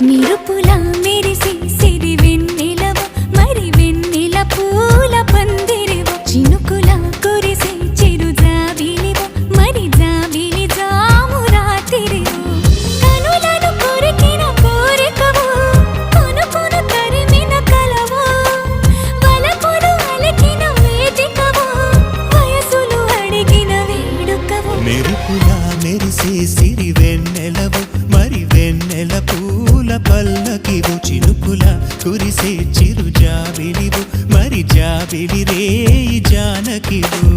నిరుపులా మెరిసి సిరి వెన్నెలవు మరి వెన్నెల పూల పందిరివు చినుకులా కురిసి చిరు జాబిలివు మరి జాబిలి జాము రాత్రివు కనులను కొరికిన కోరికవు కొనుకొను తరిమిన కలవు వలపులు అలికిన వేదికవు వయసులు అడిగిన వేడుకవు మెరుపులా మెరిసే సిరి వెన్నెలవు మరి వెన్నెల పూల పల్లకివు చినుకుల కురిసే చిరు జాబిలివు మరి జాబిలి రేయి జానకివు